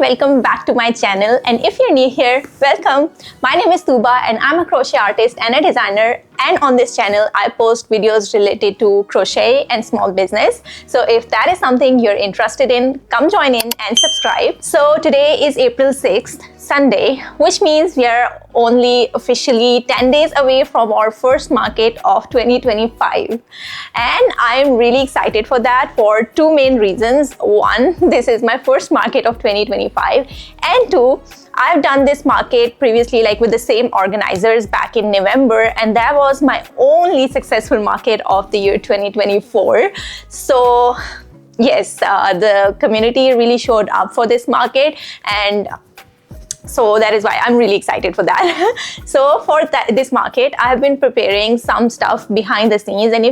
welcome back to my channel. And if you're new here, welcome. My name is Tuba and I'm a crochet artist and a designer. And on this channel, I post videos related to crochet and small business. So if that is something you're interested in, come join in and subscribe. So today is April 6th, Sunday, which means we are only officially 10 days away from our first market of 2025. And I'm really excited for that for two main reasons. One, this is my first market of 2025. And two, I've done this market previously like with the same organizers back in November, and that was my only successful market of the year 2024. So yes, the community really showed up for this market, and so that is why I'm really excited for that. So for this market, I have been preparing some stuff behind the scenes, and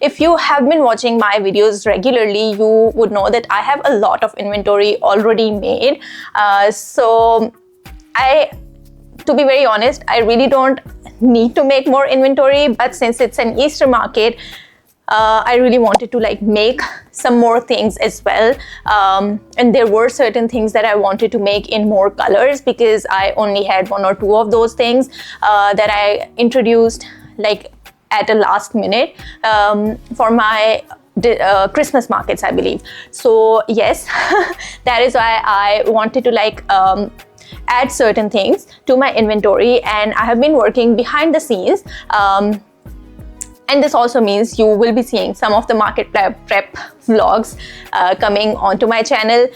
if you have been watching my videos regularly, you would know that I have a lot of inventory already made. To be very honest, I really don't need to make more inventory, but since it's an Easter market, I really wanted to like make some more things as well, and there were certain things that I wanted to make in more colors because I only had one or two of those things that I introduced like at the last minute for my Christmas markets, I believe. So yes, that is why I wanted to like add certain things to my inventory, and I have been working behind the scenes. And this also means you will be seeing some of the market prep vlogs coming onto my channel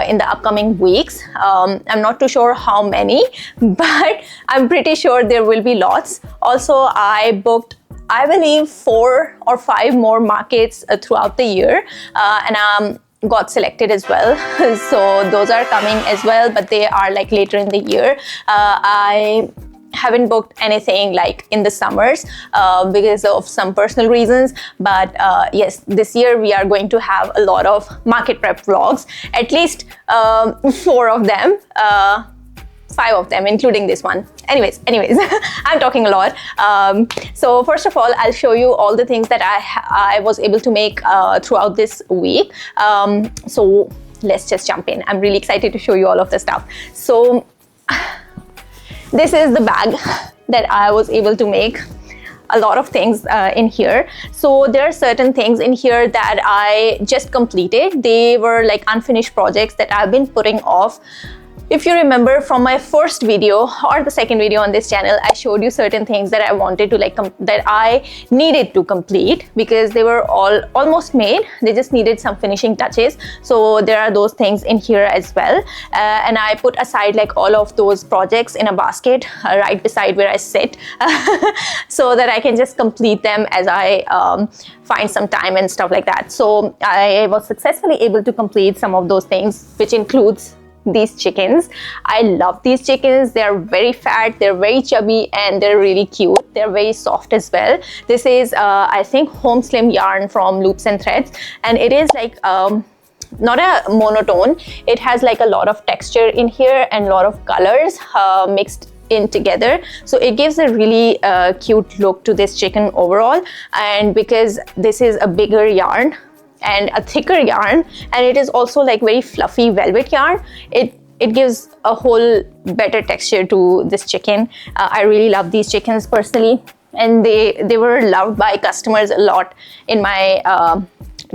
in the upcoming weeks. I'm not too sure how many, but I'm pretty sure there will be lots. Also, I booked, I believe, 4 or 5 more markets throughout the year, and got selected as well. So those are coming as well, but they are like later in the year. I haven't booked anything like in the summers because of some personal reasons, but yes, this year we are going to have a lot of market prep vlogs, at least 4 of them, 5 of them, including this one. Anyways, I'm talking a lot. So first of all, I'll show you all the things that I was able to make throughout this week. So let's just jump in. I'm really excited to show you all of the stuff. So this is the bag that I was able to make a lot of things in here. So there are certain things in here that I just completed. They were like unfinished projects that I've been putting off. If you remember from my first video or the second video on this channel, I showed you certain things that I wanted to like that I needed to complete because they were all almost made. They just needed some finishing touches. So there are those things in here as well. And I put aside like all of those projects in a basket right beside where I sit so that I can just complete them as I find some time and stuff like that. So I was successfully able to complete some of those things, which includes these chickens. I love these chickens. They're very fat, they're very chubby, and they're really cute. They're very soft as well. This is I think home slim yarn from Loops and Threads, and it is like not a monotone. It has like a lot of texture in here and a lot of colors mixed in together, so it gives a really cute look to this chicken overall. And because this is a bigger yarn and a thicker yarn, and it is also like very fluffy velvet yarn, it gives a whole better texture to this chicken. I really love these chickens personally, and they were loved by customers a lot in my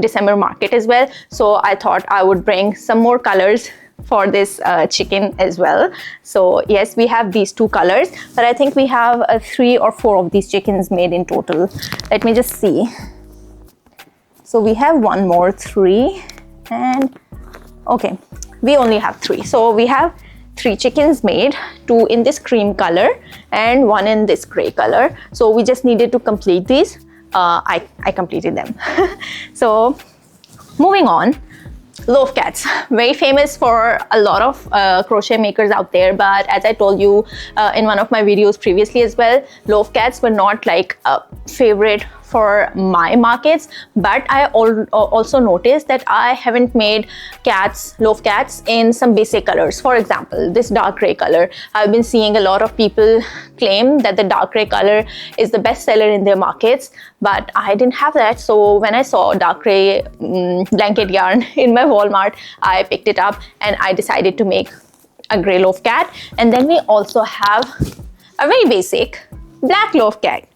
December market as well. So I thought I would bring some more colors for this chicken as well. So yes, we have these 2 colors, but I think we have 3 or 4 of these chickens made in total. Let me just see. So we have 1 more, 3, and okay, we only have 3. So we have 3 chickens made, 2 in this cream color and 1 in this gray color. So we just needed to complete these. I completed them. So moving on, loaf cats, very famous for a lot of crochet makers out there, but as I told you in one of my videos previously as well, loaf cats were not like a favorite for my markets, but I also noticed that I haven't made loaf cats in some basic colors. For example, this dark gray color. I've been seeing a lot of people claim that the dark gray color is the best seller in their markets, but I didn't have that. So when I saw dark gray blanket yarn in my Walmart, I picked it up and I decided to make a gray loaf cat. And then we also have a very basic black loaf cat.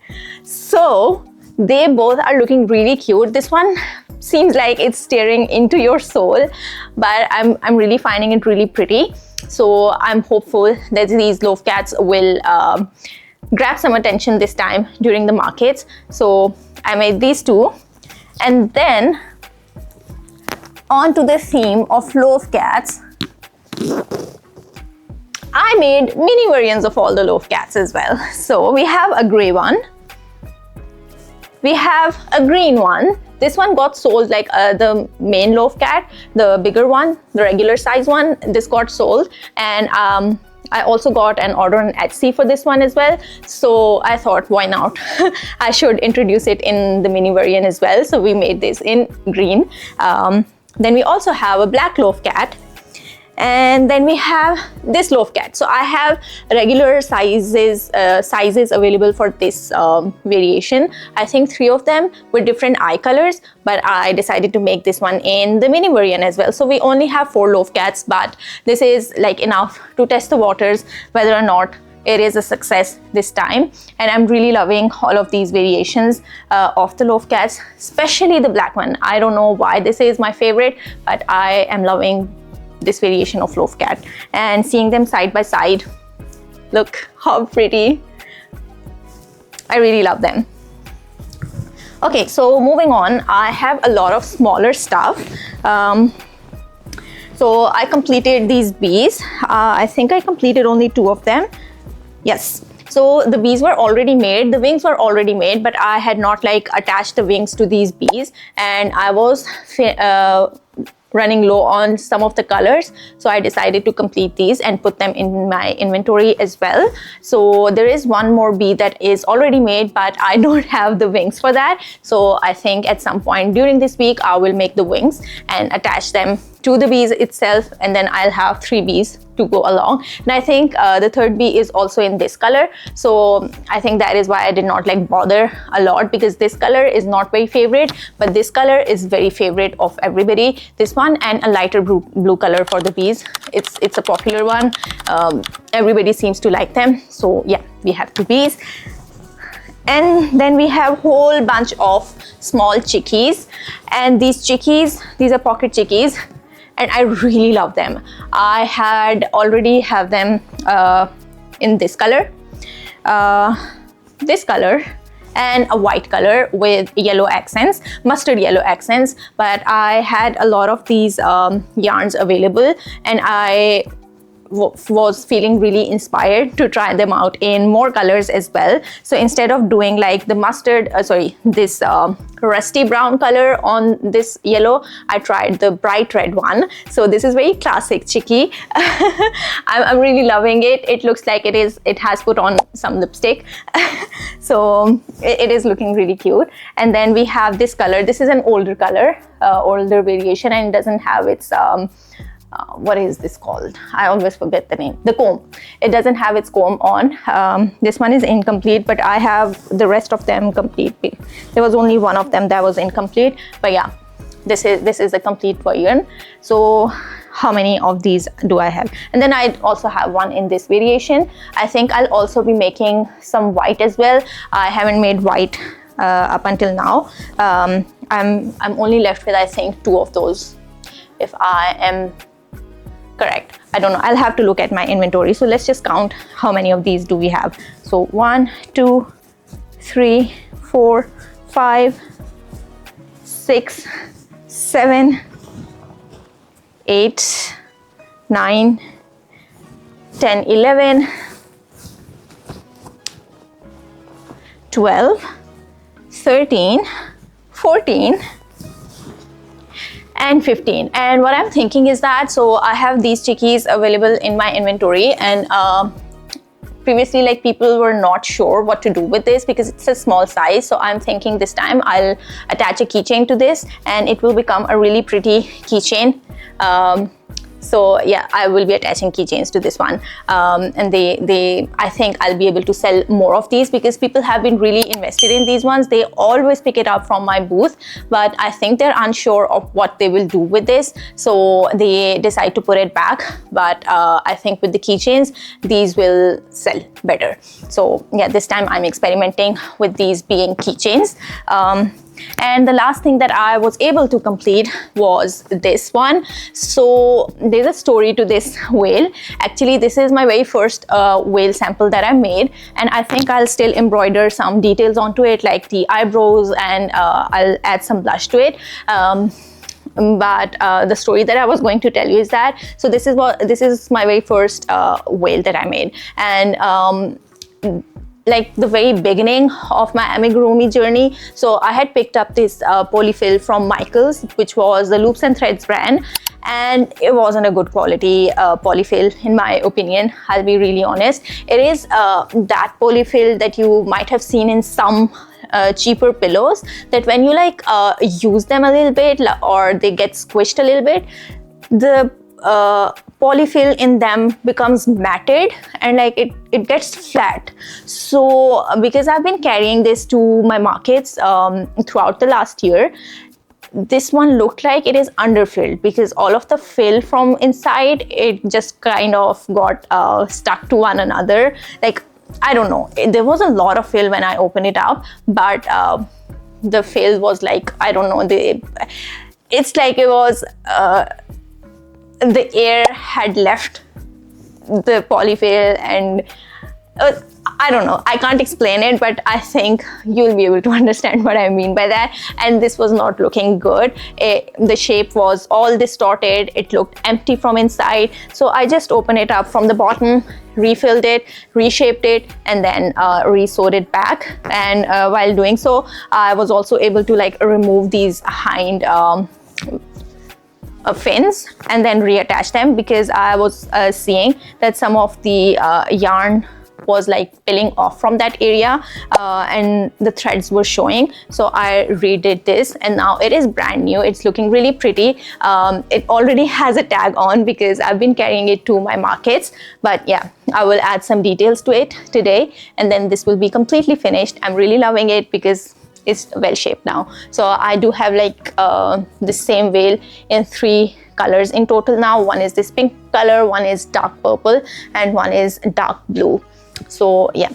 So they both are looking really cute. This one seems like it's staring into your soul, but I'm really finding it really pretty. So I'm hopeful that these loaf cats will grab some attention this time during the markets. So I made these two, and then on to the theme of loaf cats, I made mini variants of all the loaf cats as well. So we have a gray one, we have a green one. This one got sold, like the main loaf cat, the bigger one, the regular size one, this got sold. And I also got an order on Etsy for this one as well. So I thought, why not? I should introduce it in the mini variant as well. So we made this in green. Then we also have a black loaf cat. And then we have this loaf cat. So I have regular sizes available for this variation. I think 3 of them with different eye colors, but I decided to make this one in the mini variant as well. So we only have 4 loaf cats, but this is like enough to test the waters whether or not it is a success this time. And I'm really loving all of these variations of the loaf cats, especially the black one. I don't know why this is my favorite, but I am loving this variation of loaf cat, and seeing them side by side, look how pretty. I really love them. Okay, so moving on, I have a lot of smaller stuff. So I completed these bees. I think I completed only 2 of them. Yes. So the bees were already made, the wings were already made, but I had not like attached the wings to these bees, and I was running low on some of the colors, so I decided to complete these and put them in my inventory as well. So there is one more bee that is already made, but I don't have the wings for that. So I think at some point during this week I will make the wings and attach them to the bees itself, and then I'll have 3 bees to go along. And I think the 3rd bee is also in this color, so I think that is why I did not like bother a lot, because this color is not very favorite, but this color is very favorite of everybody. This one and a lighter blue color for the bees, it's a popular one. Everybody seems to like them. So yeah, we have 2 bees. And then we have a whole bunch of small chickies, and these chickies, these are pocket chickies, and I really love them. I had already have them in this color, and a white color with yellow accents, mustard yellow accents, but I had a lot of these yarns available, and I was feeling really inspired to try them out in more colors as well. So instead of doing like the this rusty brown color on this yellow, I tried the bright red one. So this is very classic chicky. I'm really loving it. It looks like it has put on some lipstick. So it is looking really cute. And then we have this color. This is an older color, older variation, and it doesn't have its what is this called? I always forget the name. The comb. It doesn't have its comb on. This one is incomplete, but I have the rest of them complete. There was only one of them that was incomplete, but yeah, this is a complete version. So how many of these do I have? And then I also have one in this variation. I think I'll also be making some white as well. I haven't made white up until now. I'm only left with, I think, 2 of those, if I am correct. I don't know. I'll have to look at my inventory. So let's just count how many of these do we have. So 1, 2, 3, 4, 5, 6, 7, 8, 9, 10, 11, 12, 13, 14, and 15. And what I'm thinking is that, so I have these chickies available in my inventory, and previously like people were not sure what to do with this because it's a small size. So I'm thinking this time I'll attach a keychain to this and it will become a really pretty keychain. So yeah, I will be attaching keychains to this one, and I think I'll be able to sell more of these because people have been really invested in these ones. They always pick it up from my booth, but I think they're unsure of what they will do with this, so they decide to put it back. But I think with the keychains, these will sell better. So yeah, this time I'm experimenting with these being keychains. And the last thing that I was able to complete was this one. So there's a story to this whale. Actually, this is my very first whale sample that I made, and I think I'll still embroider some details onto it, like the eyebrows, and I'll add some blush to it. But the story that I was going to tell you is that, so this is my very first whale that I made, and like the very beginning of my amigurumi journey. So I had picked up this polyfill from Michaels, which was the Loops and Threads brand, and it wasn't a good quality polyfill in my opinion. I'll be really honest. It is that polyfill that you might have seen in some cheaper pillows, that when you like use them a little bit or they get squished a little bit, the polyfill in them becomes matted and like it gets flat. So because I've been carrying this to my markets throughout the last year, this one looked like it is underfilled because all of the fill from inside, it just kind of got stuck to one another. Like, I don't know, there was a lot of fill when I opened it up, but the fill was like, I don't know, it's like it was the air had left the polyfill, and I don't know, I can't explain it, but I think you'll be able to understand what I mean by that. And this was not looking good. The shape was all distorted, it looked empty from inside. So I just opened it up from the bottom, refilled it, reshaped it, and then re-sewed it back. And while doing so, I was also able to like remove these hind fins and then reattach them, because I was seeing that some of the yarn was like peeling off from that area and the threads were showing. So I redid this and now it is brand new. It's looking really pretty. It already has a tag on because I've been carrying it to my markets, but yeah, I will add some details to it today and then this will be completely finished. I'm really loving it because it's well shaped now. So I do have like the same veil in 3 colors in total now. One is this pink color, one is dark purple, and one is dark blue. So yeah,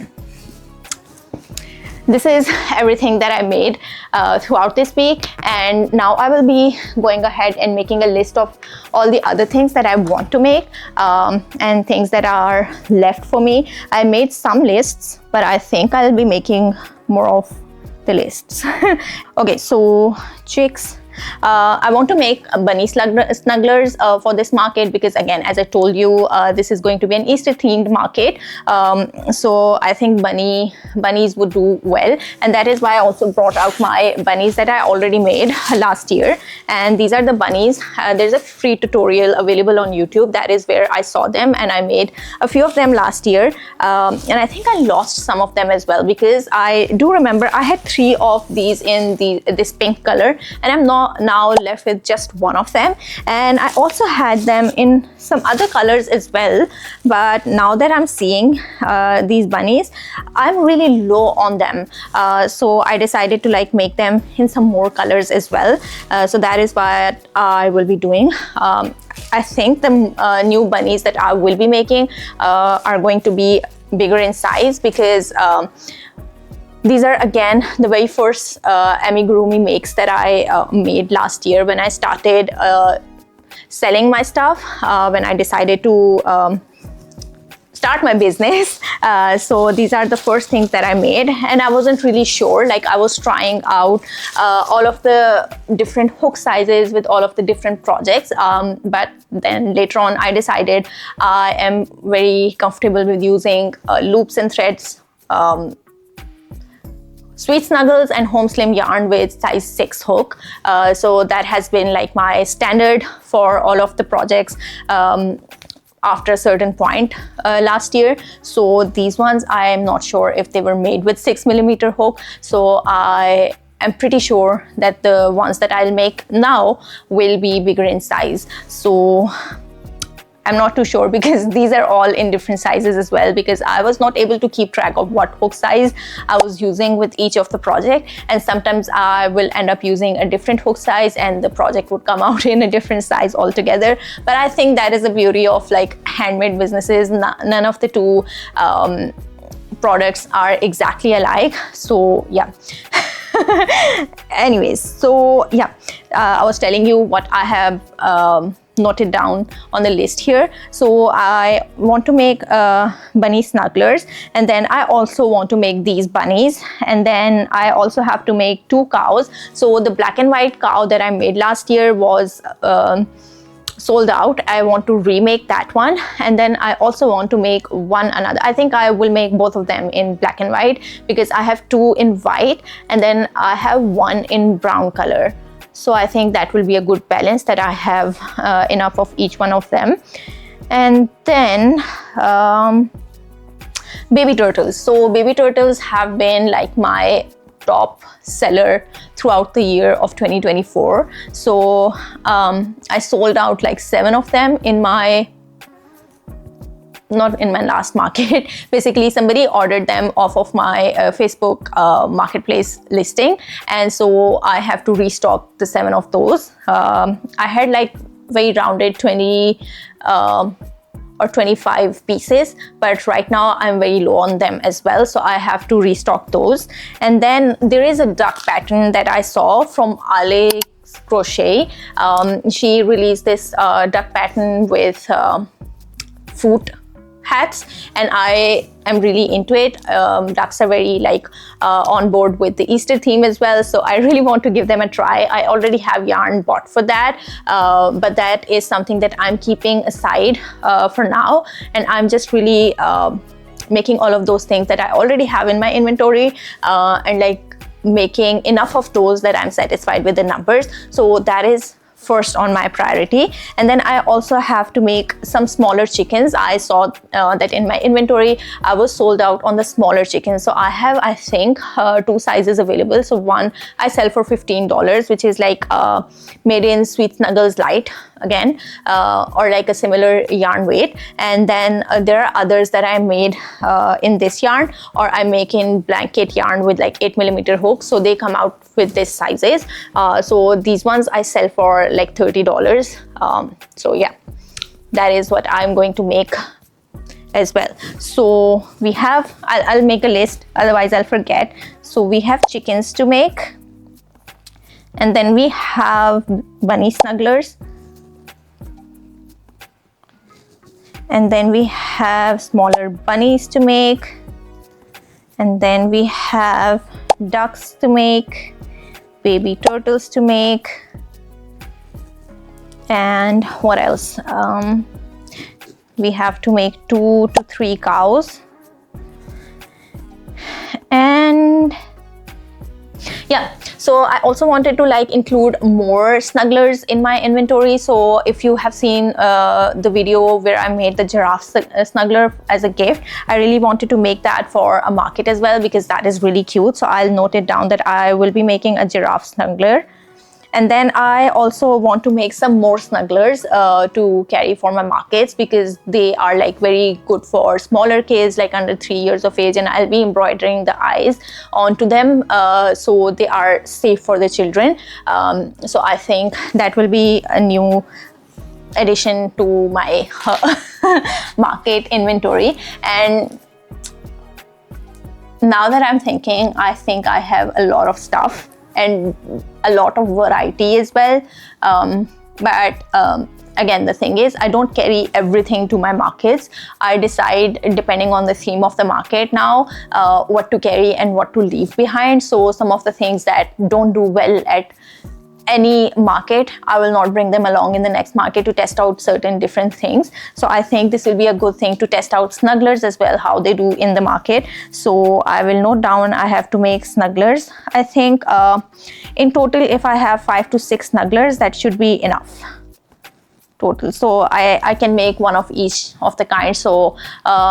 this is everything that I made throughout this week, and now I will be going ahead and making a list of all the other things that I want to make and things that are left for me. I made some lists, but I think I'll be making more of the lists. Okay, so chicks, I want to make bunny snugglers for this market because, again, as I told you, this is going to be an Easter themed market. So I think bunnies would do well, and that is why I also brought out my bunnies that I already made last year. And these are the bunnies. There's a free tutorial available on YouTube. That is where I saw them, and I made a few of them last year. And I think I lost some of them as well because I do remember I had 3 of these in this pink color, and I'm now left with just 1 of them. And I also had them in some other colors as well, but now that I'm seeing these bunnies, I'm really low on them, so I decided to like make them in some more colors as well. So that is what I will be doing. I think the new bunnies that I will be making are going to be bigger in size because these are again the very first amigurumi makes that I made last year when I started selling my stuff, when I decided to start my business. So these are the first things that I made, and I wasn't really sure. Like, I was trying out all of the different hook sizes with all of the different projects, but then later on I decided I am very comfortable with using loops and threads, Sweet Snuggles, and home slim yarn with size 6 hook. So that has been like my standard for all of the projects after a certain point last year. So these ones, I am not sure if they were made with 6mm hook. So I am pretty sure that the ones that I'll make now will be bigger in size. So I'm not too sure, because these are all in different sizes as well, because I was not able to keep track of what hook size I was using with each of the project, and sometimes I will end up using a different hook size and the project would come out in a different size altogether. But I think that is the beauty of like handmade businesses. None of the two products are exactly alike. So yeah. Anyways, so yeah, I was telling you what I have noted down on the list here. So I want to make bunny snugglers, and then I also want to make these bunnies, and then I also have to make 2 cows. So the black and white cow that I made last year was sold out. I want to remake that one, and then I also want to make another. I think I will make both of them in black and white, because I have 2 in white and then I have 1 in brown color. So I think that will be a good balance, that I have enough of each one of them. And then baby turtles. So baby turtles have been like my top seller throughout the year of 2024. So I sold out like 7 of them in my not in my last market. Basically, somebody ordered them off of my Facebook marketplace listing, and so I have to restock the 7 of those. I had like very rounded 20 or 25 pieces, but right now I'm very low on them as well, so I have to restock those. And then there is a duck pattern that I saw from Crochet. She released this duck pattern with fruit hats, and I am really into it. Ducks are very like on board with the Easter theme as well, so I really want to give them a try. I already have yarn bought for that, but that is something that I'm keeping aside for now, and I'm just really making all of those things that I already have in my inventory and like making enough of those that I'm satisfied with the numbers. So that is first on my priority. And then I also have to make some smaller chickens. I saw that in my inventory I was sold out on the smaller chickens, so I have, I think, 2 sizes available. So one I sell for $15, which is like made in Sweet Snuggles Light again, or like a similar yarn weight. And then there are others that I made in this yarn, or I make in blanket yarn with like 8mm hooks, so they come out with this sizes. So these ones I sell for like $30. So yeah, that is what I'm going to make as well. So we have, I'll make a list, otherwise I'll forget. So we have chickens to make, and then we have bunny snugglers, and then we have smaller bunnies to make, and then we have ducks to make, baby turtles to make, and what else? We have to make 2 to 3 cows, and yeah. So I also wanted to like include more snugglers in my inventory. So if you have seen the video where I made the giraffe snuggler as a gift, I really wanted to make that for a market as well, because that is really cute. So I'll note it down that I will be making a giraffe snuggler. And then I also want to make some more snugglers to carry for my markets, because they are like very good for smaller kids, like under 3 years of age, and I'll be embroidering the eyes onto them, so they are safe for the children. So I think that will be a new addition to my market inventory. And now that I'm thinking, I think I have a lot of stuff and a lot of variety as well, but again, the thing is, I don't carry everything to my markets. I decide depending on the theme of the market now what to carry and what to leave behind. So some of the things that don't do well at any market, I will not bring them along in the next market to test out certain different things. So I think this will be a good thing to test out snugglers as well, how they do in the market. So I will note down I have to make snugglers. I think in total, if I have 5 to 6 snugglers, that should be enough. total. So I can make one of each of the kind. So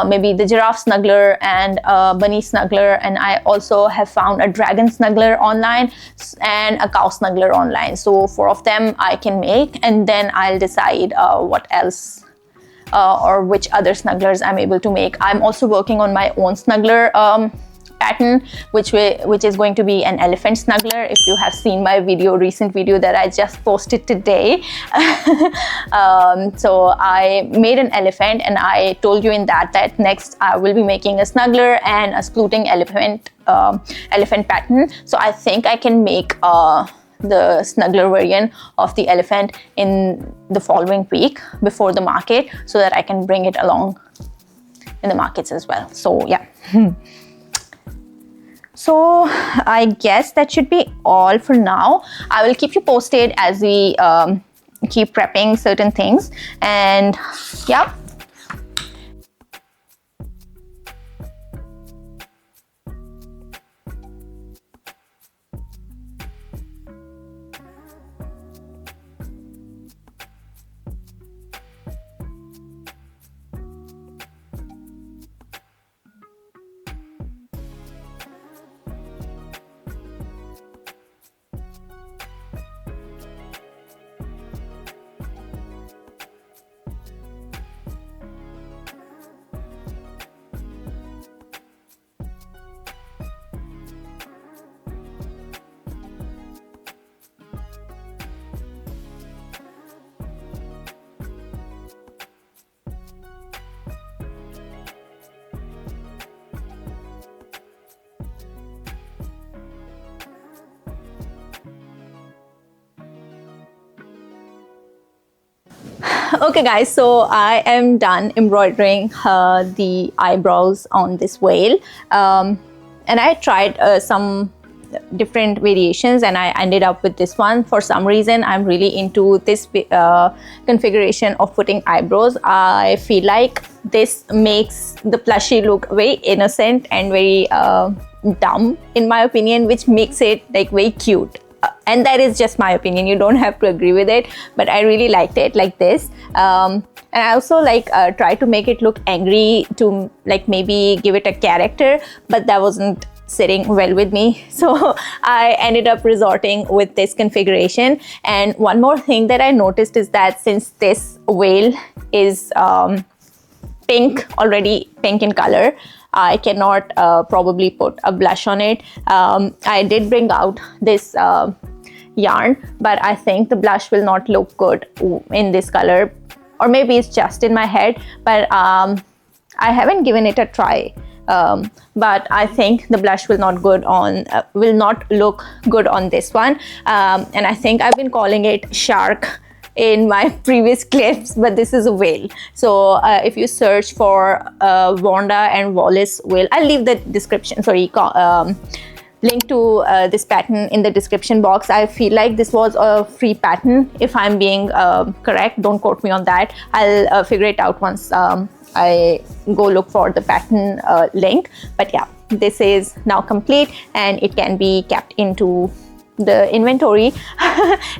maybe the giraffe snuggler and bunny snuggler, and I also have found a dragon snuggler online and a cow snuggler online. So 4 of them I can make, and then I'll decide what else or which other snugglers I'm able to make. I'm also working on my own snuggler pattern, which is going to be an elephant snuggler. If you have seen my recent video that I just posted today. So I made an elephant, and I told you in that next I will be making a snuggler and a splooting elephant pattern. So I think I can make the snuggler variant of the elephant in the following week before the market, so that I can bring it along in the markets as well. So yeah. So I guess that should be all for now. I will keep you posted as we keep prepping certain things, and yeah. Okay guys, so I am done embroidering the eyebrows on this whale, and I tried some different variations, and I ended up with this one. For some reason I'm really into this configuration of putting eyebrows. I feel like this makes the plushie look very innocent and very dumb in my opinion, which makes it like very cute. And that is just my opinion, you don't have to agree with it, but I really liked it like this. And I also like try to make it look angry, to like maybe give it a character, but that wasn't sitting well with me, so I ended up resorting with this configuration. And one more thing that I noticed is that since this whale is already pink in color, I cannot probably put a blush on it. I did bring out this yarn, but I think the blush will not look good in this color, or maybe it's just in my head, but I haven't given it a try. But I think the blush will not look good on this one, and I think I've been calling it shark in my previous clips, but this is a whale. So if you search for Wanda and Wallace whale, I'll leave the description, link to this pattern in the description box. I feel like this was a free pattern, if I'm being correct, don't quote me on that. I'll figure it out once I go look for the pattern link. But yeah, this is now complete, and it can be kept into the inventory.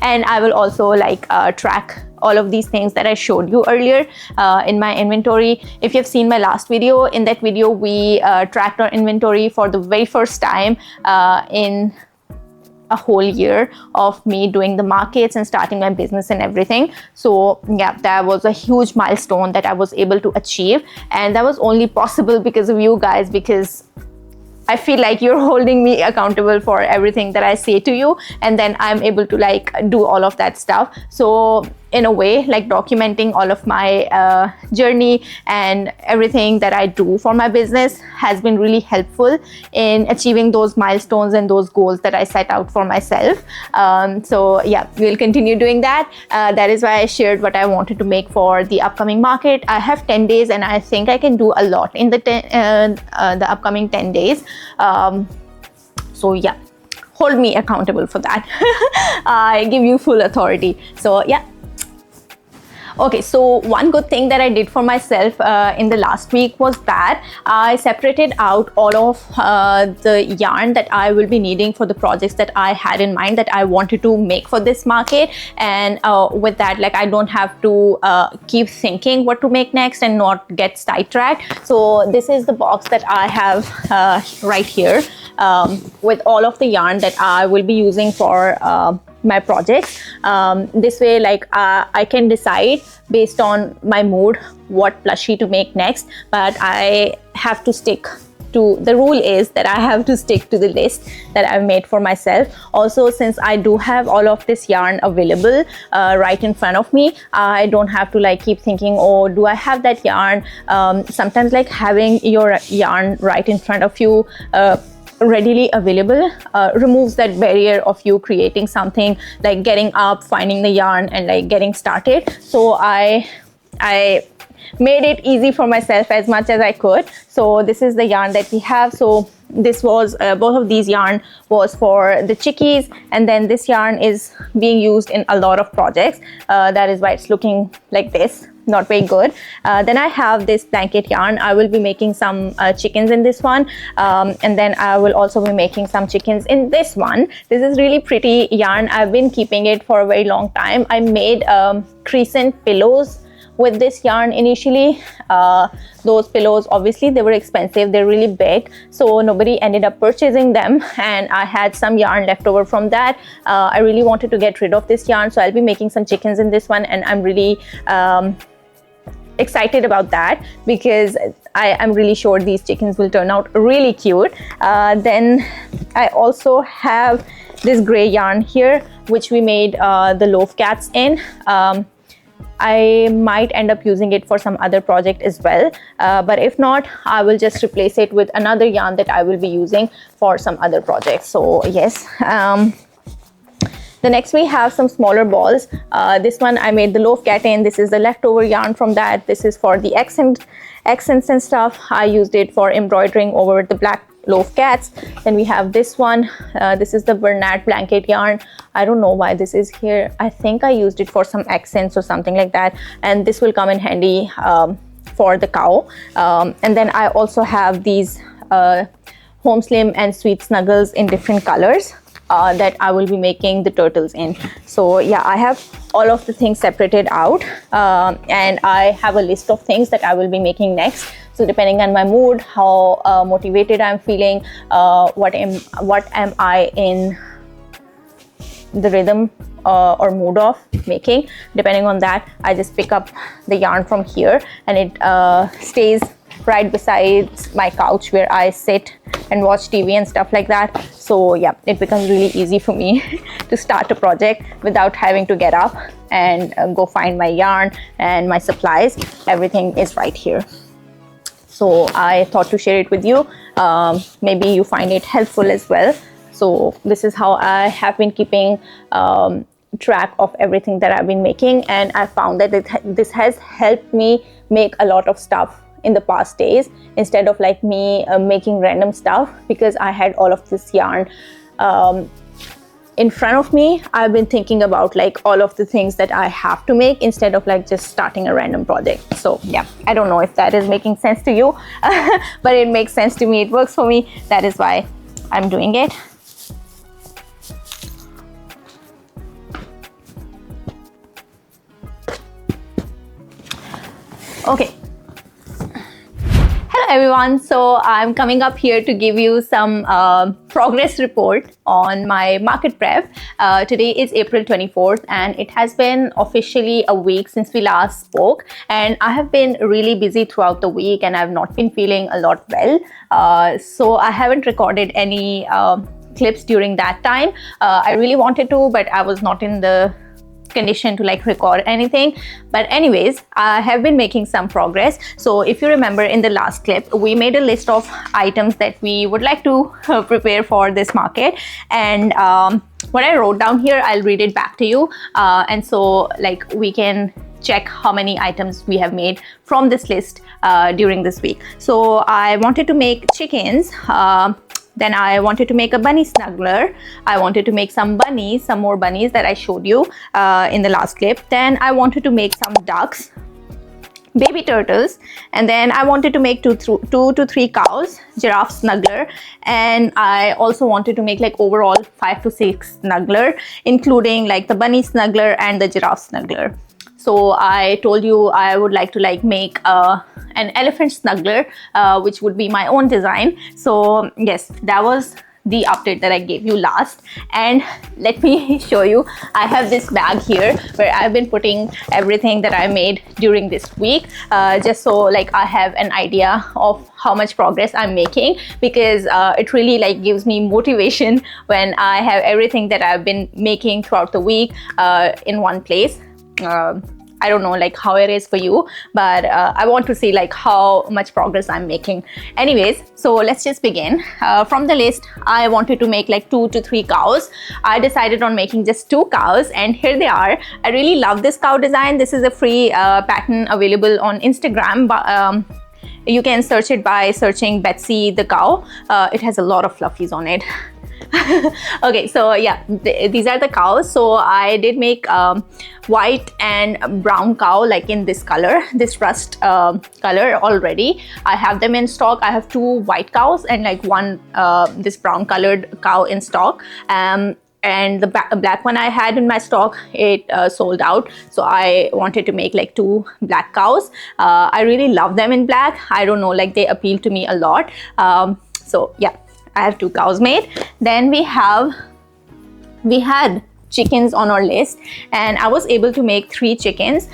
And I will also like track all of these things that I showed you earlier in my inventory. If you've seen my last video, in that video we tracked our inventory for the very first time in a whole year of me doing the markets and starting my business and everything. So yeah, that was a huge milestone that I was able to achieve, and that was only possible because of you guys, because I feel like you're holding me accountable for everything that I say to you, and then I'm able to like do all of that stuff. So in a way, like documenting all of my journey and everything that I do for my business has been really helpful in achieving those milestones and those goals that I set out for myself. So yeah, we'll continue doing that. That is why I shared what I wanted to make for the upcoming market. I have 10 days, and I think I can do a lot in the upcoming 10 days. So yeah, hold me accountable for that. I give you full authority. So yeah. Okay, so one good thing that I did for myself in the last week was that I separated out all of the yarn that I will be needing for the projects that I had in mind that I wanted to make for this market. And with that, like, I don't have to keep thinking what to make next and not get sidetracked. So this is the box that I have right here with all of the yarn that I will be using for my projects. This way, like, I can decide based on my mood what plushie to make next, but I have to stick to the rule is that I have to stick to the list that I've made for myself. Also, since I do have all of this yarn available right in front of me, I don't have to like keep thinking, oh, do I have that yarn? Sometimes like having your yarn right in front of you readily available removes that barrier of you creating something, like getting up, finding the yarn and like getting started. So I made it easy for myself as much as I could. So this is the yarn that we have. So this was both of these yarn was for the chickies, and then this yarn is being used in a lot of projects. That is why it's looking like this, not very good. Then I have this blanket yarn. I will be making some chickens in this one, and then I will also be making some chickens in this one. This is really pretty yarn. I've been keeping it for a very long time. I made crescent pillows with this yarn initially. Those pillows, obviously they were expensive, they're really big, so nobody ended up purchasing them, and I had some yarn left over from that. I really wanted to get rid of this yarn, so I'll be making some chickens in this one, and I'm really excited about that because I am really sure these chickens will turn out really cute. Then I also have this gray yarn here, which we made the loaf cats in. I might end up using it for some other project as well, but if not, I will just replace it with another yarn that I will be using for some other projects. So yes. The next we have some smaller balls. This one I made the loaf cat in. This is the leftover yarn from that. This is for the accents and stuff. I used it for embroidering over the black loaf cats. Then we have this one. This is the Bernat blanket yarn. I don't know why this is here. I think I used it for some accents or something like that, and this will come in handy for the cow. And then I also have these home slim and sweet snuggles in different colors that I will be making the turtles in. So yeah, I have all of the things separated out, and I have a list of things that I will be making next. So depending on my mood, how motivated I'm feeling, what am I in the rhythm or mood of making, depending on that, I just pick up the yarn from here, and it stays right beside my couch where I sit and watch TV and stuff like that. So yeah, it becomes really easy for me to start a project without having to get up and go find my yarn and my supplies. Everything is right here. So I thought to share it with you. Maybe you find it helpful as well. So this is how I have been keeping track of everything that I've been making, and I found that this has helped me make a lot of stuff in the past days instead of like me making random stuff, because I had all of this yarn in front of me. I've been thinking about like all of the things that I have to make instead of like just starting a random project. So yeah, I don't know if that is making sense to you, but it makes sense to me. It works for me. That is why I'm doing it. Okay. Hello everyone, so I'm coming up here to give you some progress report on my market prep. Today is April 24th, and it has been officially a week since we last spoke, and I have been really busy throughout the week and I've not been feeling a lot well, so I haven't recorded any clips during that time. I really wanted to, but I was not in the condition to like record anything. But anyways, I have been making some progress. So if you remember in the last clip, we made a list of items that we would like to prepare for this market, and what I wrote down here, I'll read it back to you, and so like we can check how many items we have made from this list during this week. So I wanted to make chickens, Then I wanted to make a bunny snuggler. I wanted to make some bunnies, some more bunnies that I showed you in the last clip. Then I wanted to make some ducks, baby turtles, and then I wanted to make two to three cows, giraffe snuggler, and I also wanted to make like overall 5 to 6 snuggler, including like the bunny snuggler and the giraffe snuggler. So I told you I would like to like make an elephant snuggler, which would be my own design. So yes, that was the update that I gave you last. And let me show you, I have this bag here where I've been putting everything that I made during this week, just so like I have an idea of how much progress I'm making, because it really like gives me motivation when I have everything that I've been making throughout the week in one place. I don't know like how it is for you, but I want to see like how much progress I'm making. Anyways, so let's just begin. From the list, I wanted to make like 2 to 3 cows. I decided on making just 2 cows, and here they are. I really love this cow design. This is a free pattern available on Instagram, but you can search it by searching Betsy the cow. It has a lot of fluffies on it. Okay, so yeah, these are the cows. So I did make white and brown cow like in this color, this rust color already. I have them in stock. I have 2 white cows and like 1 this brown colored cow in stock. And the black one I had in my stock, it sold out. So I wanted to make like 2 black cows. I really love them in black. I don't know, like they appeal to me a lot. So yeah, I have 2 cows made. Then we had chickens on our list, and I was able to make 3 chickens.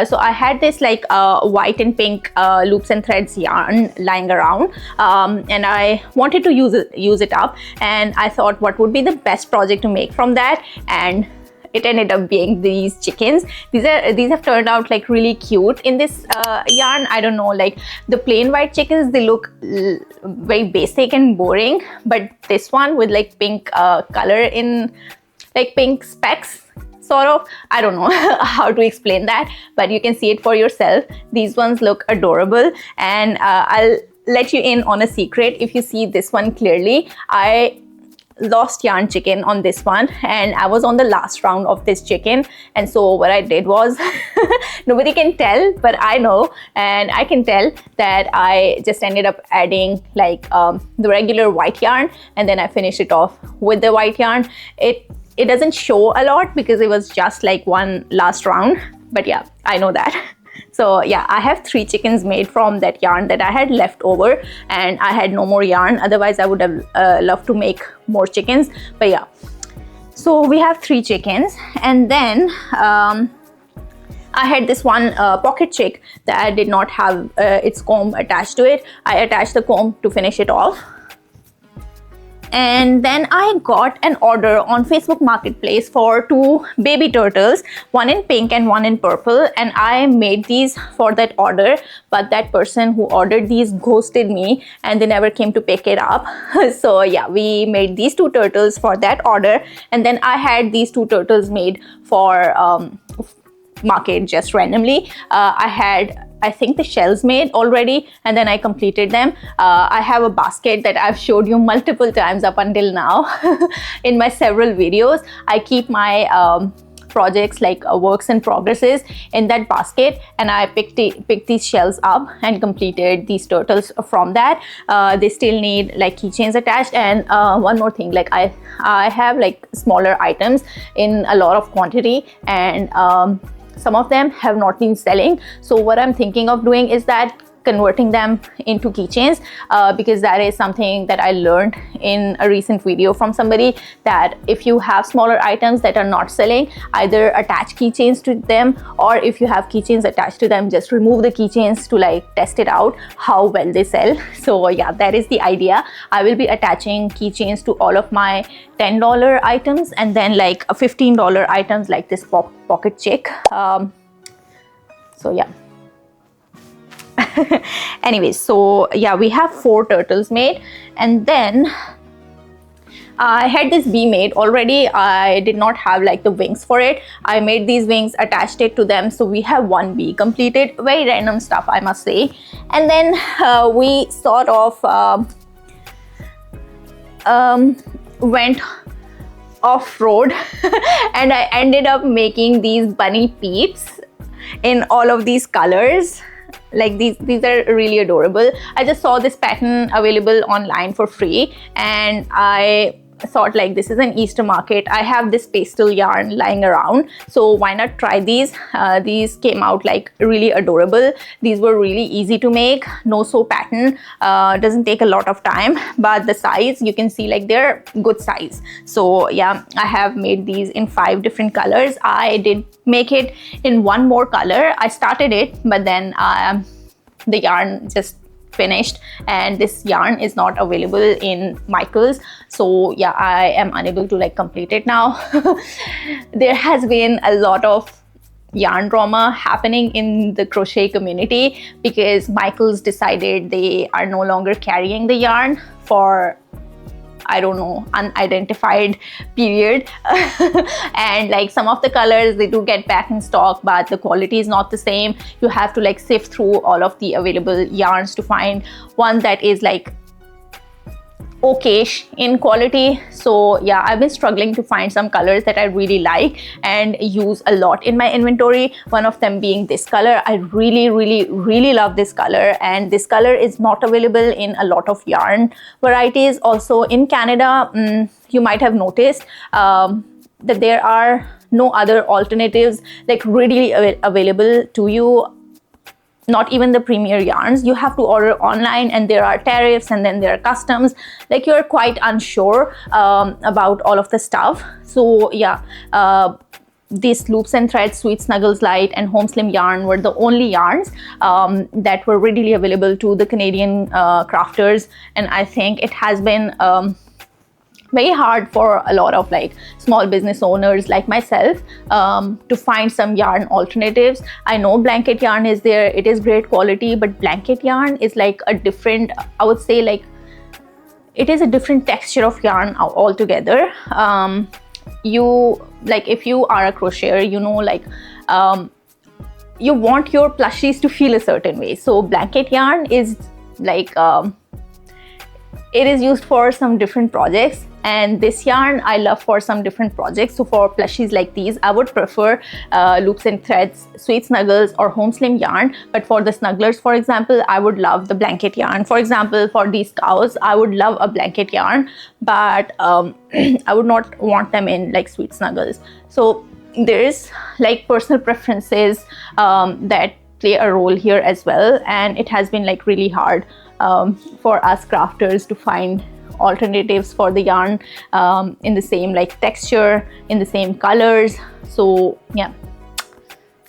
So I had this like white and pink loops and threads yarn lying around, and I wanted to use it up, and I thought what would be the best project to make from that, and it ended up being these chickens. These have turned out like really cute in this yarn. I don't know, like the plain white chickens, they look very basic and boring, but this one with like pink color in like pink specks sort of, I don't know how to explain that, but you can see it for yourself. These ones look adorable, and I'll let you in on a secret. If you see this one clearly, I lost yarn chicken on this one, and I was on the last round of this chicken. And so what I did was nobody can tell, but I know, and I can tell that I just ended up adding like the regular white yarn, and then I finished it off with the white yarn. It doesn't show a lot because it was just like one last round, but yeah, I know that. So yeah, I have 3 chickens made from that yarn that I had left over, and I had no more yarn. Otherwise I would have loved to make more chickens, but yeah. So we have 3 chickens, and then I had this one pocket chick that I did not have its comb attached to it. I attached the comb to finish it off. And then I got an order on Facebook Marketplace for 2 baby turtles, one in pink and one in purple, and I made these for that order, but that person who ordered these ghosted me and they never came to pick it up. So yeah, we made these 2 turtles for that order, and then I had these 2 turtles made for market just randomly. I had, I think, the shells made already, and then I completed them. I have a basket that I've showed you multiple times up until now in my several videos. I keep my projects like works in progresses in that basket, and I picked these shells up and completed these turtles from that. They still need like keychains attached, and one more thing, like I have like smaller items in a lot of quantity, and some of them have not been selling. So what I'm thinking of doing is that converting them into keychains, because that is something that I learned in a recent video from somebody, that if you have smaller items that are not selling, either attach keychains to them, or if you have keychains attached to them, just remove the keychains to like test it out how well they sell. So yeah, that is the idea. I will be attaching keychains to all of my $10 items, and then like a $15 items like this pocket chick. So yeah. Anyways, so yeah, we have 4 turtles made, and then I had this bee made already. I did not have like the wings for it. I made these wings, attached it to them, so we have 1 bee completed. Very random stuff, I must say. And then we sort of went off-road and I ended up making these bunny peeps in all of these colors. Like these are really adorable. I just saw this pattern available online for free and I thought like this is an Easter market. I have this pastel yarn lying around, so why not try these? These came out like really adorable. These were really easy to make, no sew pattern, doesn't take a lot of time, but the size, you can see like they're good size. So yeah, I have made these in 5 different colors. I did make it in one more color. I started it, but then the yarn just finished and this yarn is not available in Michaels, so yeah, I am unable to like complete it now. There has been a lot of yarn drama happening in the crochet community because Michaels decided they are no longer carrying the yarn for, I don't know, unidentified period. And like some of the colors, they do get back in stock, but the quality is not the same. You have to like sift through all of the available yarns to find one that is like okayish in quality. So yeah, I've been struggling to find some colors that I really like and use a lot in my inventory. One of them being this color. I really love this color, and this color is not available in a lot of yarn varieties. Also in Canada, you might have noticed that there are no other alternatives like readily available to you. Not even the premier yarns. You have to order online and there are tariffs and then there are customs. Like you're quite unsure about all of the stuff. So yeah, these Loops and Threads, Sweet Snuggles Light and Home Slim yarn were the only yarns that were readily available to the Canadian crafters. And I think it has been very hard for a lot of like small business owners like myself to find some yarn alternatives. I know blanket yarn is there, it is great quality, but blanket yarn is like a different, I would say like it is a different texture of yarn altogether. You like, if you are a crocheter, you know, like you want your plushies to feel a certain way. So blanket yarn is like it is used for some different projects, and this yarn I love for some different projects. So for plushies like these, I would prefer Loops and Threads, Sweet Snuggles or Home Slim yarn. But for the snugglers, for example, I would love the blanket yarn. For example, for these cows, I would love a blanket yarn, but I would not want them in like Sweet Snuggles. So there's like personal preferences that play a role here as well, and it has been like really hard for us crafters to find alternatives for the yarn in the same like texture, in the same colors. So yeah,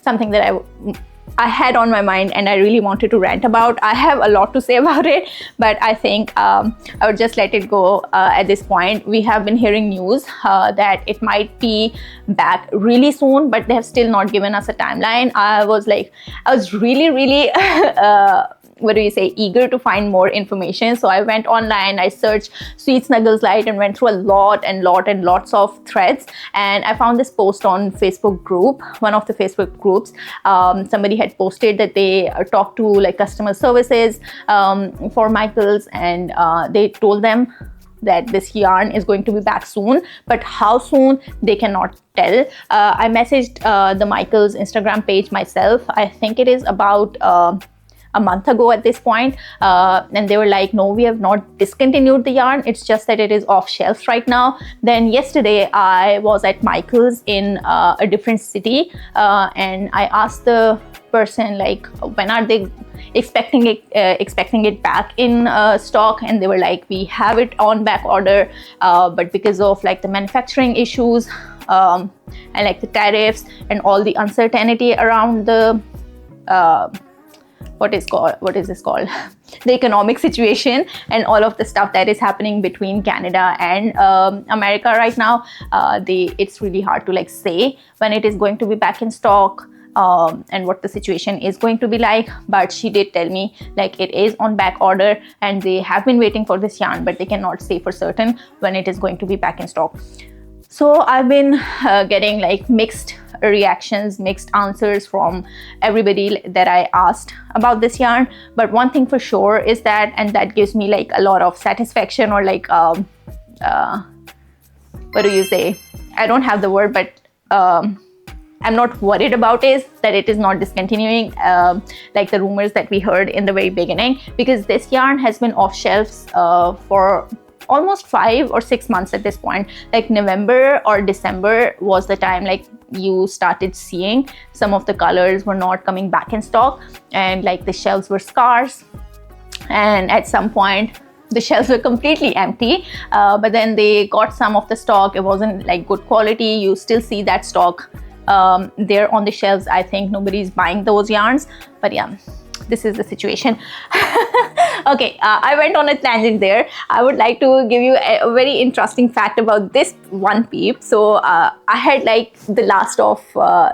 something that I had on my mind and I really wanted to rant about. I have a lot to say about it, but I think I would just let it go at this point. We have been hearing news that it might be back really soon, but they have still not given us a timeline. I was really what do you say, eager to find more information. So I went online, I searched Sweet Snuggles Light and went through a lots of threads, and I found this post on Facebook group, one of the Facebook groups. Somebody had posted that they talked to like customer services for Michaels, and they told them that this yarn is going to be back soon, but how soon they cannot tell. I messaged the Michaels Instagram page myself. I think it is about a month ago at this point, and they were like, no, we have not discontinued the yarn, it's just that it is off shelves right now. Then yesterday I was at Michaels in a different city, and I asked the person like, when are they expecting it back in stock, and they were like, we have it on back order, but because of like the manufacturing issues and like the tariffs and all the uncertainty around the what is this called the economic situation and all of the stuff that is happening between Canada and America right now, it's really hard to like say when it is going to be back in stock and what the situation is going to be like. But she did tell me like it is on back order and they have been waiting for this yarn, but they cannot say for certain when it is going to be back in stock. So I've been getting like mixed reactions, mixed answers from everybody that I asked about this yarn. But one thing for sure is that, and that gives me like a lot of satisfaction or like what do you say? I don't have the word, but I'm not worried about is that it is not discontinuing like the rumors that we heard in the very beginning, because this yarn has been off shelves for almost 5 or 6 months at this point. Like November or December was the time like you started seeing some of the colors were not coming back in stock, and like the shelves were scarce, and at some point the shelves were completely empty, but then they got some of the stock. It wasn't like good quality. You still see that stock there on the shelves. I think nobody's buying those yarns, but yeah, this is the situation. Okay, I went on a tangent there. I would like to give you a very interesting fact about this one peep. So I had like the last of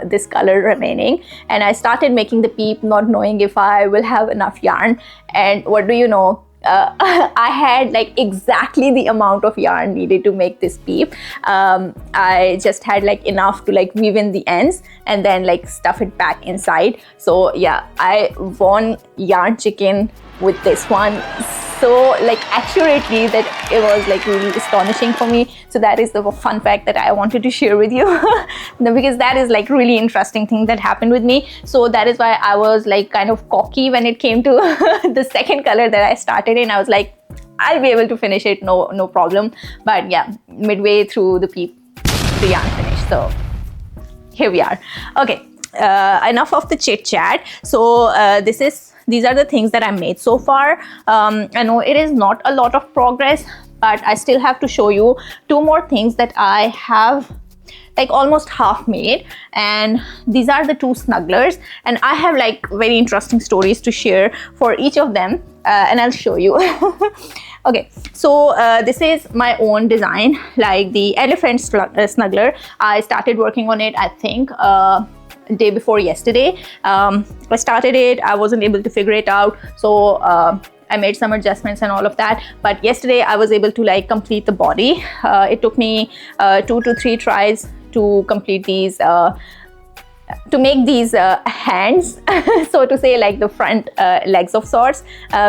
this color remaining, and I started making the peep not knowing if I will have enough yarn. And what do you know? I had like exactly the amount of yarn needed to make this peep. I just had like enough to like weave in the ends and then like stuff it back inside. So yeah, I won yarn chicken with this one so like accurately that it was like really astonishing for me. So that is the fun fact that I wanted to share with you because that is like really interesting thing that happened with me. So that is why I was like kind of cocky when it came to the second color that I started in. I was like, I'll be able to finish it, no problem. But yeah, midway through the peep, the yarn finished. So here we are. Okay, enough of the chit chat. So these are the things that I made so far. I know it is not a lot of progress, but I still have to show you 2 more things that I have like almost half made, and these are the 2 snugglers, and I have like very interesting stories to share for each of them, and I'll show you. Okay, so this is my own design, like the elephant snuggler. I started working on it, I think day before yesterday. I started it, I wasn't able to figure it out, so I made some adjustments and all of that, but yesterday I was able to like complete the body. It took me 2 to 3 tries to complete these, to make these hands, so to say, like the front legs of sorts,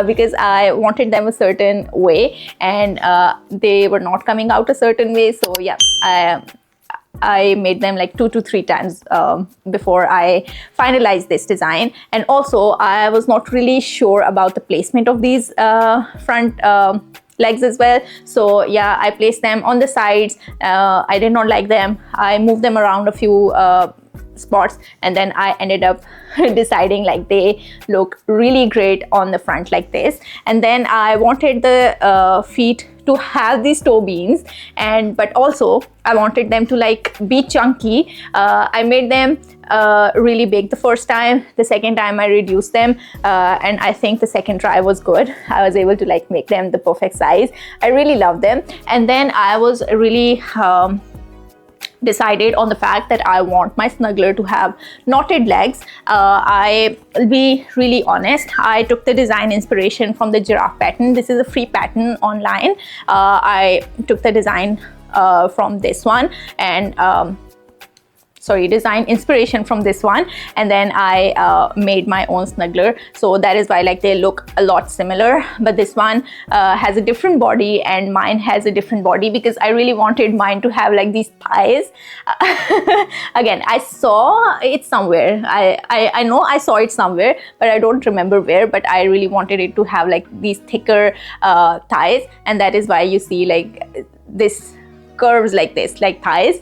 because I wanted them a certain way, and they were not coming out a certain way. So yeah, I made them like 2 to 3 times before I finalized this design. And also I was not really sure about the placement of these front legs as well. So yeah, I placed them on the sides. I did not like them. I moved them around a few spots, and then I ended up deciding like they look really great on the front like this. And then I wanted the feet to have these toe beans, but also I wanted them to like be chunky. I made them really big the first time. The second time I reduced them, and I think the second try was good. I was able to like make them the perfect size. I really love them. And then I was really decided on the fact that I want my snuggler to have knotted legs. I'll be really honest, I took the design inspiration from the giraffe pattern. This is a free pattern online. I took the design from this one, and design inspiration from this one, and then I made my own snuggler. So that is why like they look a lot similar, but this one has a different body and mine has a different body, because I really wanted mine to have like these thighs. Again, I saw it somewhere. I know I saw it somewhere, but I don't remember where, but I really wanted it to have like these thicker thighs, and that is why you see like this curves like this, like thighs,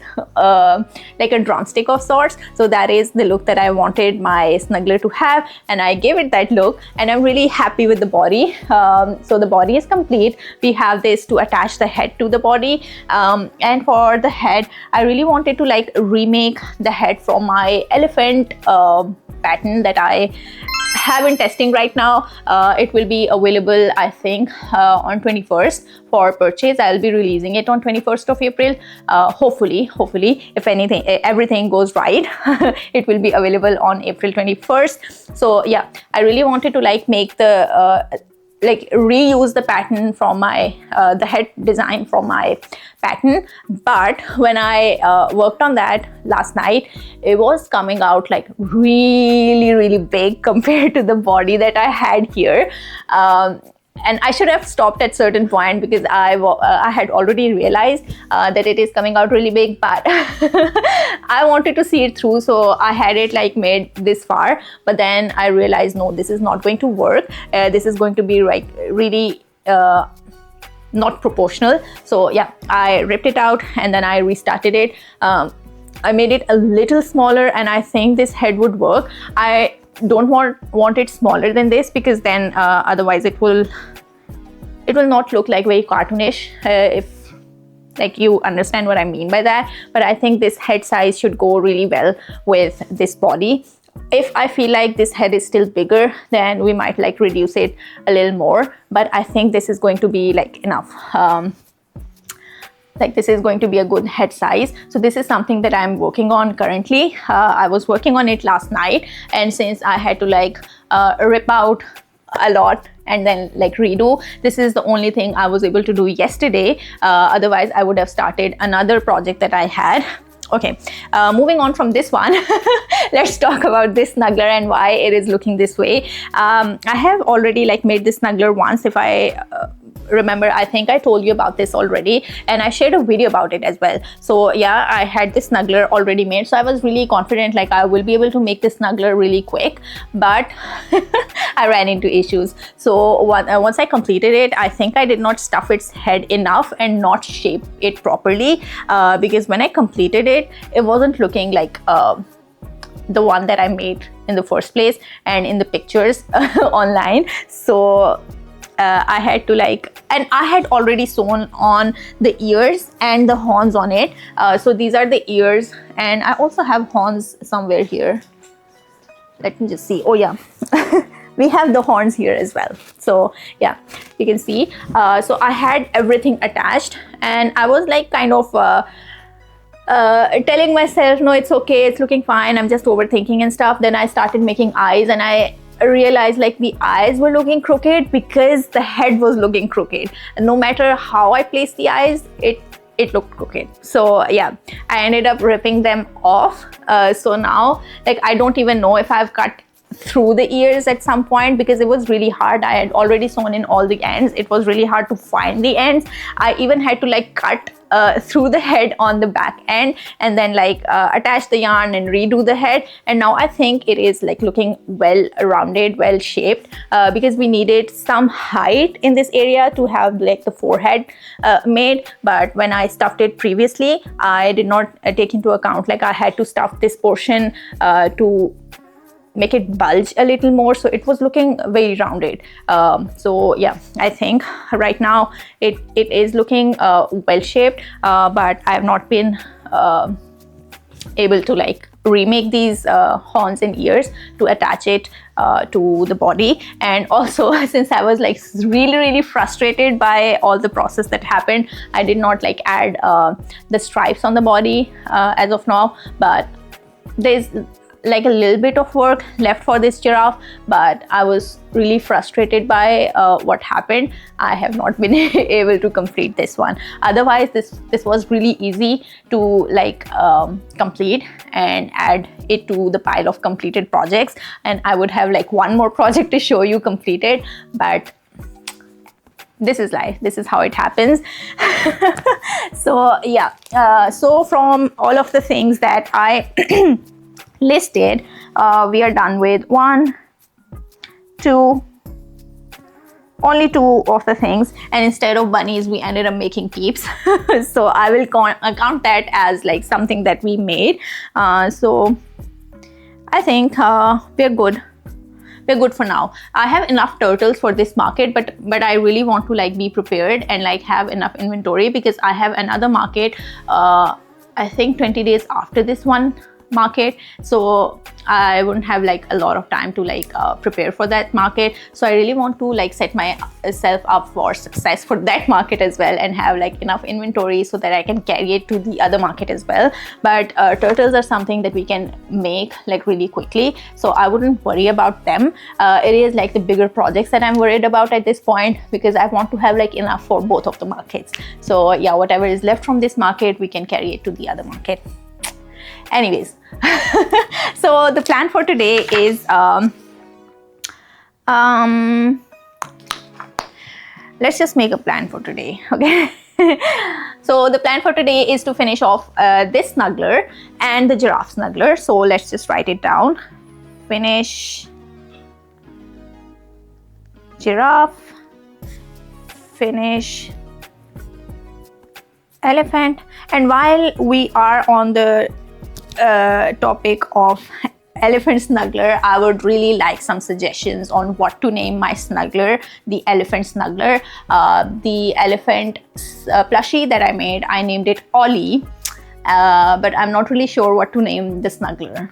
like a drumstick of sorts. So that is the look that I wanted my snuggler to have, and I gave it that look, and I'm really happy with the body. So the body is complete. We have this to attach the head to the body, and for the head I really wanted to like remake the head from my elephant pattern that I have in testing right now. It will be available, I think, on 21st for purchase. I'll be releasing it on 21st of April. Hopefully, if everything goes right, it will be available on April 21st. So yeah, I really wanted to like make the like reuse the pattern from my the head design from my pattern. But when I worked on that last night, it was coming out like really big compared to the body that I had here. and I should have stopped at certain point because I had already realized that it is coming out really big, but I wanted to see it through, so I had it like made this far, but then I realized no, this is not going to work. This is going to be like really not proportional. So yeah, I ripped it out and then I restarted it. I made it a little smaller, and I think this head would work. I don't want it smaller than this because then otherwise it will not look like very cartoonish, if like you understand what I mean by that. But I think this head size should go really well with this body. If I feel like this head is still bigger, then we might like reduce it a little more, but I think this is going to be like enough. Like this is going to be a good head size. So this is something that I'm working on currently. I was working on it last night, and since I had to like rip out a lot and then like redo, this is the only thing I was able to do yesterday. Otherwise I would have started another project that I had. Okay, moving on from this one, let's talk about this snuggler and why it is looking this way. I have already like made this snuggler once, if I remember. I think I told you about this already, and I shared a video about it as well. So yeah, I had this snuggler already made, so I was really confident like I will be able to make this snuggler really quick, but I ran into issues. So once I completed it, I think I did not stuff its head enough and not shape it properly, because when I completed it, it wasn't looking like the one that I made in the first place and in the pictures online. So I had to like, and I had already sewn on the ears and the horns on it. So these are the ears, and I also have horns somewhere here. Let me just see. Oh yeah, we have the horns here as well. So yeah, you can see. So I had everything attached, and I was like kind of telling myself, no, it's okay, it's looking fine, I'm just overthinking and stuff. Then I started making eyes, and I realized like the eyes were looking crooked because the head was looking crooked, and no matter how I placed the eyes, it looked crooked. So yeah, I ended up ripping them off. So now like I don't even know if I've cut through the ears at some point, because it was really hard. I had already sewn in all the ends. It was really hard to find the ends. I even had to like cut through the head on the back end, and then like attach the yarn and redo the head. And now I think it is like looking well rounded, well shaped, because we needed some height in this area to have like the forehead made. But when I stuffed it previously, I did not take into account like I had to stuff this portion to make it bulge a little more, so it was looking very rounded. So yeah, I think right now it is looking well shaped, but I have not been able to like remake these horns and ears to attach it to the body. And also since I was like really frustrated by all the process that happened, I did not like add the stripes on the body as of now, but there's like a little bit of work left for this giraffe. But I was really frustrated by what happened. I have not been able to complete this one. Otherwise this was really easy to like complete and add it to the pile of completed projects, and I would have like one more project to show you completed. But this is life, this is how it happens. So yeah, so from all of the things that I listed, we are done with only two of the things, and instead of bunnies we ended up making peeps. So I will count that as like something that we made. So I think we're good for now. I have enough turtles for this market, but I really want to like be prepared and like have enough inventory, because I have another market I think 20 days after this one market, so I wouldn't have like a lot of time to like prepare for that market. So I really want to like set myself up for success for that market as well, and have like enough inventory so that I can carry it to the other market as well. But turtles are something that we can make like really quickly, so I wouldn't worry about them. It is like the bigger projects that I'm worried about at this point, because I want to have like enough for both of the markets. So yeah, whatever is left from this market, we can carry it to the other market. Anyways, so the plan for today is let's just make a plan for today, okay? So the plan for today is to finish off this snuggler and the giraffe snuggler. So let's just write it down. Finish giraffe, finish elephant. And while we are on the topic of elephant snuggler, I would really like some suggestions on what to name my snuggler, the elephant snuggler. The elephant plushie that I made, I named it Ollie, but I'm not really sure what to name the snuggler.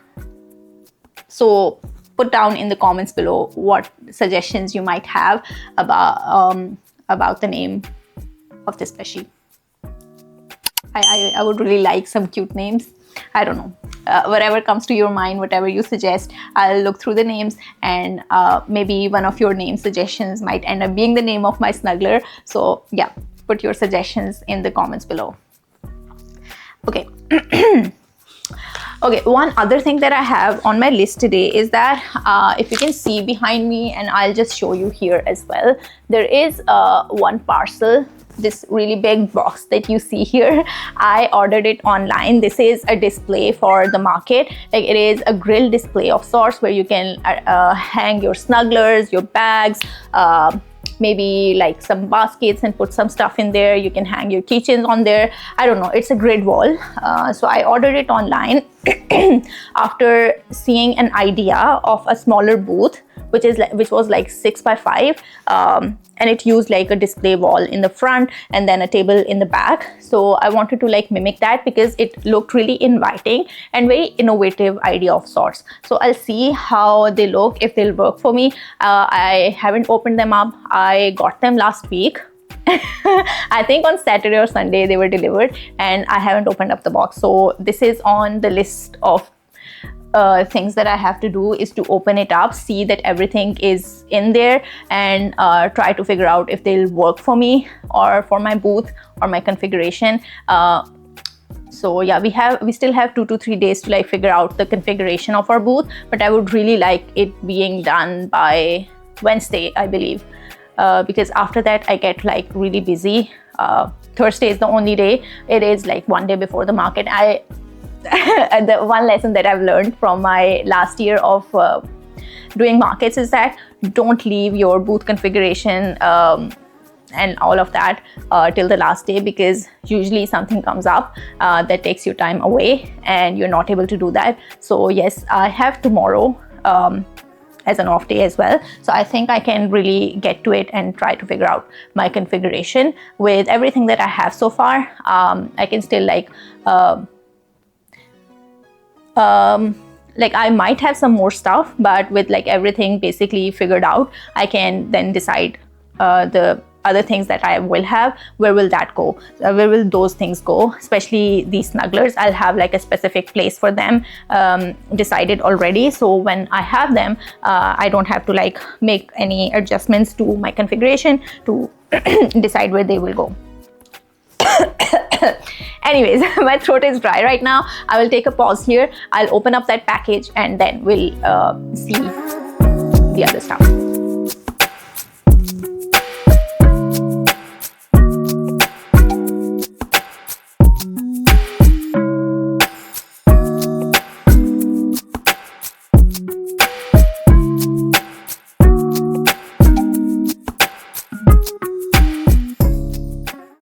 So put down in the comments below what suggestions you might have about the name of this plushie. I would really like some cute names. I don't know. Whatever comes to your mind, whatever you suggest, I'll look through the names, and maybe one of your name suggestions might end up being the name of my snuggler. So yeah, put your suggestions in the comments below. Okay. Okay, one other thing that I have on my list today is that if you can see behind me, and I'll just show you here as well, there is one parcel, this really big box that you see here. I ordered it online. This is a display for the market. Like, it is a grill display of sorts where you can hang your snugglers, your bags, maybe like some baskets, and put some stuff in there. You can hang your keychains on there. I don't know, it's a grid wall. So I ordered it online after seeing an idea of a smaller booth, which was like 6 by 5, and it used like a display wall in the front and then a table in the back. So I wanted to like mimic that because it looked really inviting and very innovative idea of sorts. So I'll see how they look, if they'll work for me. I haven't opened them up. I got them last week. I think on Saturday or Sunday they were delivered, and I haven't opened up the box. So this is on the list of things that I have to do, is to open it up, see that everything is in there, and try to figure out if they'll work for me or for my booth or my configuration. So yeah, we still have 2 to 3 days to like figure out the configuration of our booth, but I would really like it being done by Wednesday, I believe, because after that I get like really busy. Thursday is the only day. It is like one day before the market. The one lesson that I've learned from my last year of doing markets is that don't leave your booth configuration and all of that till the last day, because usually something comes up that takes your time away and you're not able to do that. So yes, I have tomorrow as an off day as well, so I think I can really get to it and try to figure out my configuration. With everything that I have so far, I can still like I might have some more stuff, but with like everything basically figured out, I can then decide the other things that I will have, where will that go, where will those things go, especially these snugglers. I'll have like a specific place for them decided already, so when I have them, I don't have to like make any adjustments to my configuration to decide where they will go. Anyways, my throat is dry right now. I will take a pause here. I'll open up that package and then we'll see the other stuff.